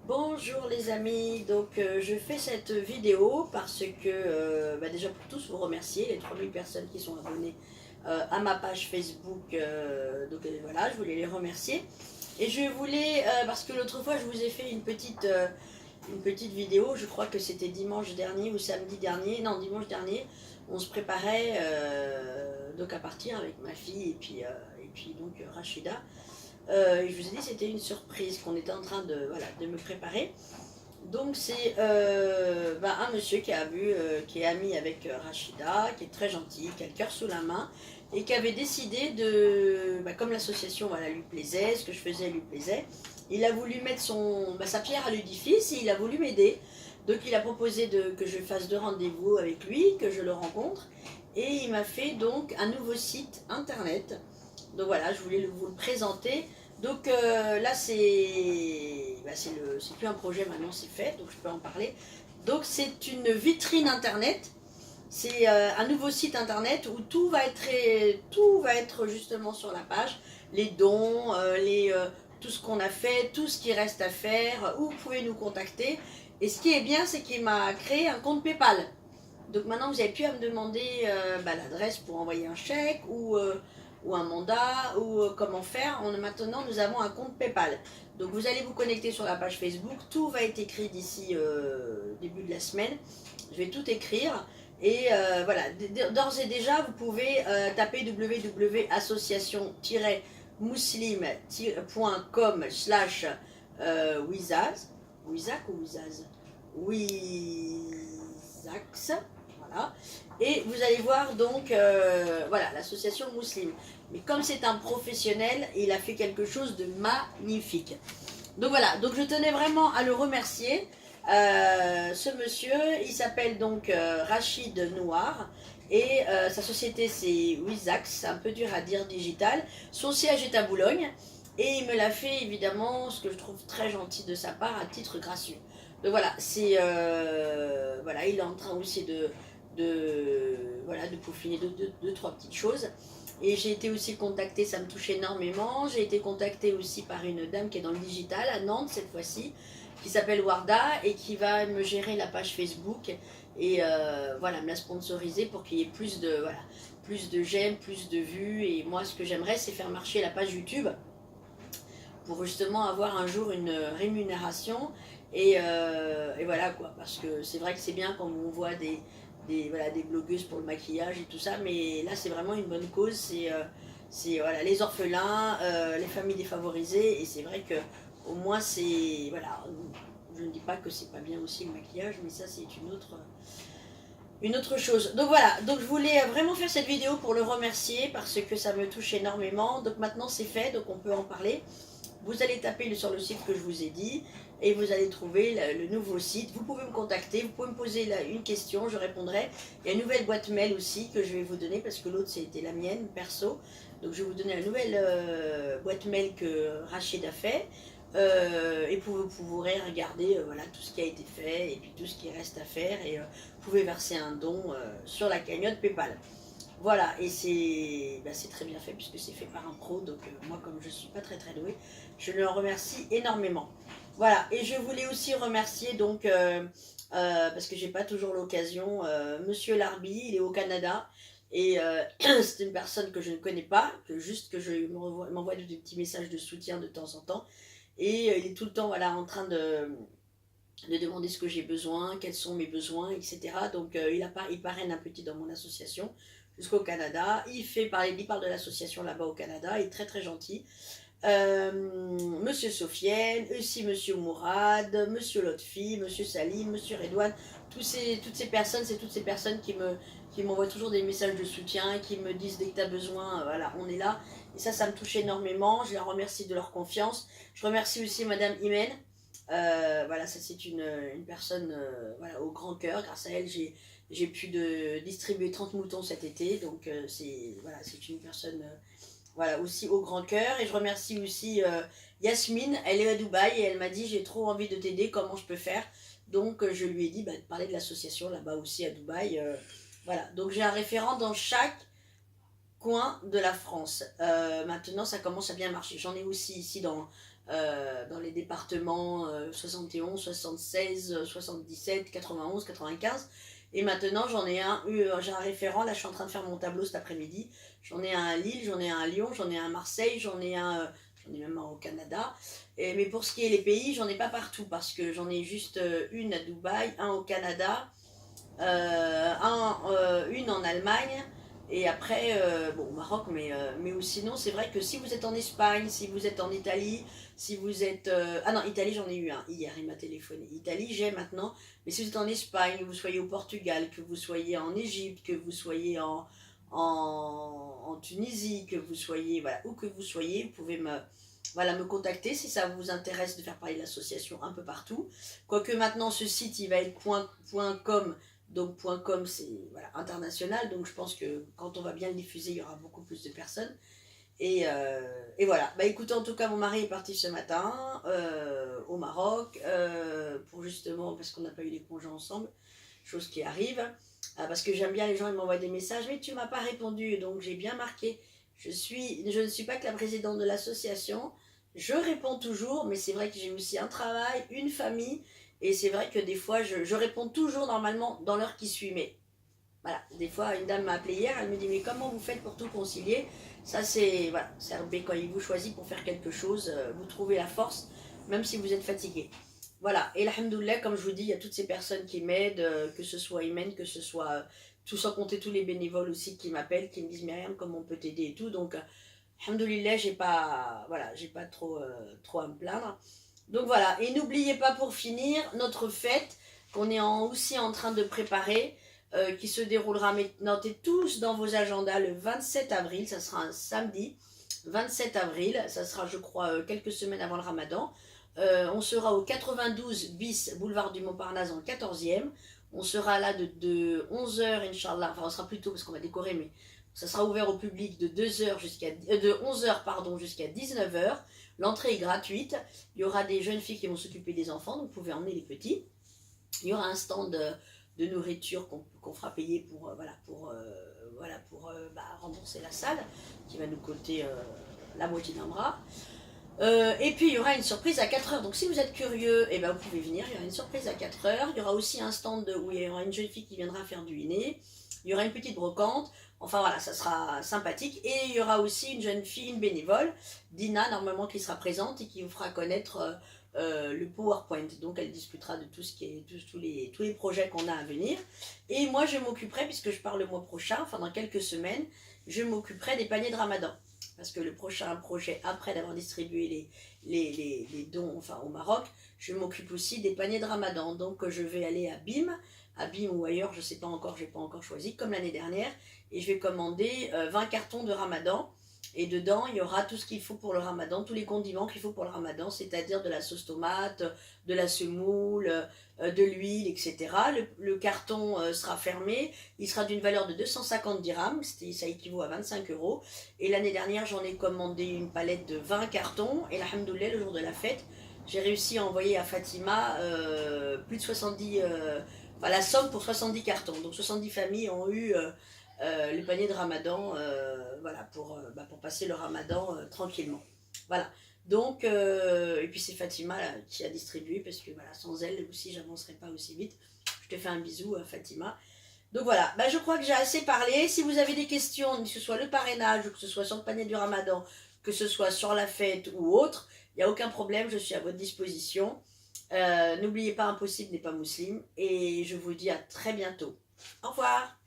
Bonjour les amis, donc je fais cette vidéo parce que déjà pour tous vous remercier, les 3000 personnes qui sont abonnées à ma page Facebook, voilà, je voulais les remercier. Et je voulais, parce que l'autre fois je vous ai fait une petite vidéo, je crois que c'était dimanche dernier ou samedi dernier, non dimanche dernier, on se préparait donc à partir avec ma fille et puis donc Rachida. Je vous ai dit c'était une surprise qu'on était en train de, voilà, de me préparer. Donc c'est un monsieur qui est ami avec Rachida, qui est très gentil, qui a le cœur sous la main, et qui avait décidé de, comme l'association voilà, lui plaisait, ce que je faisais lui plaisait, il a voulu mettre sa pierre à l'édifice et il a voulu m'aider. Donc il a proposé que je fasse 2 rendez-vous avec lui, que je le rencontre, et il m'a fait donc un nouveau site internet. Donc voilà, je voulais vous le présenter. Donc là, c'est plus un projet maintenant, c'est fait, donc je peux en parler. Donc c'est une vitrine internet. C'est un nouveau site internet où tout va être justement sur la page. Les dons, tout ce qu'on a fait, tout ce qui reste à faire, où vous pouvez nous contacter. Et ce qui est bien, c'est qu'il m'a créé un compte PayPal. Donc maintenant, vous avez pu à me demander l'adresse pour envoyer un chèque ou un mandat ou comment faire. Maintenant, nous avons un compte PayPal. Donc vous allez vous connecter sur la page Facebook. Tout va être écrit d'ici début de la semaine. Je vais tout écrire. Et voilà, d'ores et déjà, vous pouvez taper www.association-muslim.com/Wizaz. Wizak ou Wizaz Wizax. Voilà. Et vous allez voir donc, voilà, l'association Muslim. Mais comme c'est un professionnel, il a fait quelque chose de magnifique. Donc voilà, donc je tenais vraiment à le remercier. Ce monsieur, il s'appelle donc Rachid Noir. Et sa société c'est Wizax, c'est un peu dur à dire digital. Son siège est à Boulogne. Et il me l'a fait évidemment, ce que je trouve très gentil de sa part, à titre gracieux. Donc voilà, voilà, il est en train aussi de peaufiner deux, trois petites choses. Et j'ai été aussi contactée, ça me touche énormément, j'ai été contactée aussi par une dame qui est dans le digital, à Nantes cette fois-ci, qui s'appelle Warda et qui va me gérer la page Facebook et voilà, me la sponsoriser pour qu'il y ait plus de j'aime, plus de vues. Et moi, ce que j'aimerais, c'est faire marcher la page YouTube pour justement avoir un jour une rémunération. Et voilà quoi, parce que c'est vrai que c'est bien quand on voit des blogueuses pour le maquillage et tout ça, mais là c'est vraiment une bonne cause, c'est voilà, les orphelins, les familles défavorisées, et c'est vrai que au moins c'est, voilà, je ne dis pas que c'est pas bien aussi le maquillage, mais ça c'est une autre chose. Donc voilà, donc je voulais vraiment faire cette vidéo pour le remercier parce que ça me touche énormément. Donc maintenant c'est fait, donc on peut en parler. Vous allez taper sur le site que je vous ai dit et vous allez trouver le nouveau site. Vous pouvez me contacter, vous pouvez me poser une question, je répondrai. Il y a une nouvelle boîte mail aussi que je vais vous donner parce que l'autre c'était la mienne, perso. Donc je vais vous donner la nouvelle boîte mail que Rachid a fait. Et vous pourrez regarder voilà, tout ce qui a été fait et puis tout ce qui reste à faire. Et vous pouvez verser un don sur la cagnotte PayPal. Voilà, et c'est très bien fait puisque c'est fait par un pro, donc moi comme je ne suis pas très douée, je le remercie énormément. Voilà, et je voulais aussi remercier donc, parce que j'ai pas toujours l'occasion, Monsieur Larbi, il est au Canada, et c'est une personne que je ne connais pas, que je m'envoie des petits messages de soutien de temps en temps, et il est tout le temps voilà, en train de demander ce que j'ai besoin, quels sont mes besoins, etc. Donc il parraine un petit dans mon association jusqu'au Canada. Il parle de l'association là-bas au Canada, il est très gentil. Monsieur Sofiane, aussi Monsieur Mourad, Monsieur Lotfi, Monsieur Salim, Monsieur Redouane, toutes ces personnes, c'est toutes ces personnes qui m'envoient toujours des messages de soutien, qui me disent dès que tu as besoin, voilà, on est là. Et ça me touche énormément. Je les remercie de leur confiance. Je remercie aussi Madame Imen. Voilà, ça c'est une personne voilà, au grand cœur. Grâce à elle, j'ai pu distribuer 30 moutons cet été. Donc voilà, c'est une personne voilà, aussi au grand cœur. Et je remercie aussi Yasmine, elle est à Dubaï et elle m'a dit j'ai trop envie de t'aider, comment je peux faire. Donc je lui ai dit de parler de l'association là-bas aussi à Dubaï. Voilà, donc j'ai un référent dans chaque coin de la France. Maintenant ça commence à bien marcher. J'en ai aussi ici dans les départements 71, 76, 77, 91, 95. Et maintenant, j'ai un référent. Là, je suis en train de faire mon tableau cet après-midi. J'en ai un à Lille, j'en ai un à Lyon, j'en ai un à Marseille, j'en ai même un au Canada. Mais pour ce qui est les pays, j'en ai pas partout parce que j'en ai juste une à Dubaï, un au Canada, une en Allemagne. Et après, bon, au Maroc, mais sinon, c'est vrai que si vous êtes en Espagne, si vous êtes en Italie, si vous êtes... ah non, Italie, j'en ai eu un hier, il m'a téléphoné. Italie, j'ai maintenant. Mais si vous êtes en Espagne, que vous soyez au Portugal, que vous soyez en Égypte, que vous soyez en Tunisie, que vous soyez, voilà, où que vous soyez, vous pouvez me contacter si ça vous intéresse de faire parler de l'association un peu partout. Quoique maintenant, ce site, il va être .com. Donc .com c'est voilà, international, donc je pense que quand on va bien le diffuser, il y aura beaucoup plus de personnes. Et voilà, bah écoutez, en tout cas mon mari est parti ce matin au Maroc, pour justement, parce qu'on n'a pas eu les congés ensemble, chose qui arrive, parce que j'aime bien les gens, ils m'envoient des messages, mais tu m'as pas répondu, donc j'ai bien marqué, je ne suis pas que la présidente de l'association, je réponds toujours, mais c'est vrai que j'ai aussi un travail, une famille, et c'est vrai que des fois, je réponds toujours normalement dans l'heure qui suit. Mais voilà, des fois, une dame m'a appelé hier, elle me dit, mais comment vous faites pour tout concilier? Ça, c'est voilà, RB, quand il vous choisit pour faire quelque chose, vous trouvez la force, même si vous êtes fatigué. Voilà, et alhamdoulilah, comme je vous dis, il y a toutes ces personnes qui m'aident, que ce soit Imen, que ce soit, tout sans compter tous les bénévoles aussi qui m'appellent, qui me disent, Myriam, comment on peut t'aider et tout. Donc, alhamdoulilah, j'ai pas trop à me plaindre. Donc voilà, et n'oubliez pas pour finir notre fête qu'on est aussi en train de préparer, qui se déroulera, notez tous dans vos agendas, le 27 avril, ça sera un samedi, 27 avril, ça sera je crois quelques semaines avant le ramadan. On sera au 92 bis, boulevard du Montparnasse en 14e, on sera là de 11h, Inch'Allah, enfin on sera plus tôt parce qu'on va décorer, mais ça sera ouvert au public de 11h pardon, jusqu'à 19h. L'entrée est gratuite. Il y aura des jeunes filles qui vont s'occuper des enfants, donc vous pouvez emmener les petits. Il y aura un stand de nourriture qu'on fera payer pour rembourser la salle, qui va nous coûter la moitié d'un bras. Et puis il y aura une surprise à 4h. Donc si vous êtes curieux, eh ben, vous pouvez venir. Il y aura une surprise à 4h. Il y aura aussi un stand où il y aura une jeune fille qui viendra faire du inné. Il y aura une petite brocante. Enfin voilà, ça sera sympathique. Et il y aura aussi une jeune fille, une bénévole, Dina, normalement, qui sera présente et qui vous fera connaître le PowerPoint. Donc elle discutera de tout ce qui est tous les projets qu'on a à venir. Et moi je m'occuperai, puisque je pars le mois prochain, enfin dans quelques semaines, je m'occuperai des paniers de Ramadan. Parce que le prochain projet, après d'avoir distribué les dons enfin, au Maroc, je m'occupe aussi des paniers de Ramadan. Donc je vais aller à BIM ou ailleurs, je ne sais pas encore, je n'ai pas encore choisi, comme l'année dernière. Et je vais commander 20 cartons de Ramadan. Et dedans, il y aura tout ce qu'il faut pour le Ramadan, tous les condiments qu'il faut pour le Ramadan, c'est-à-dire de la sauce tomate, de la semoule, de l'huile, etc. Le carton sera fermé, il sera d'une valeur de 250 dirhams, ça équivaut à 25 €. Et l'année dernière, j'en ai commandé une palette de 20 cartons, et alhamdoulilah, le jour de la fête, j'ai réussi à envoyer à Fatima plus de 70, la somme pour 70 cartons. Donc 70 familles ont eu le panier de Ramadan, pour passer le Ramadan tranquillement. Voilà. Donc, et puis c'est Fatima là, qui a distribué, parce que voilà, sans elle aussi, j'avancerai pas aussi vite. Je te fais un bisou, Fatima. Donc voilà, je crois que j'ai assez parlé. Si vous avez des questions, que ce soit le parrainage, ou que ce soit sur le panier du Ramadan, que ce soit sur la fête ou autre, il n'y a aucun problème, je suis à votre disposition. N'oubliez pas, impossible n'est pas musulman. Et je vous dis à très bientôt. Au revoir.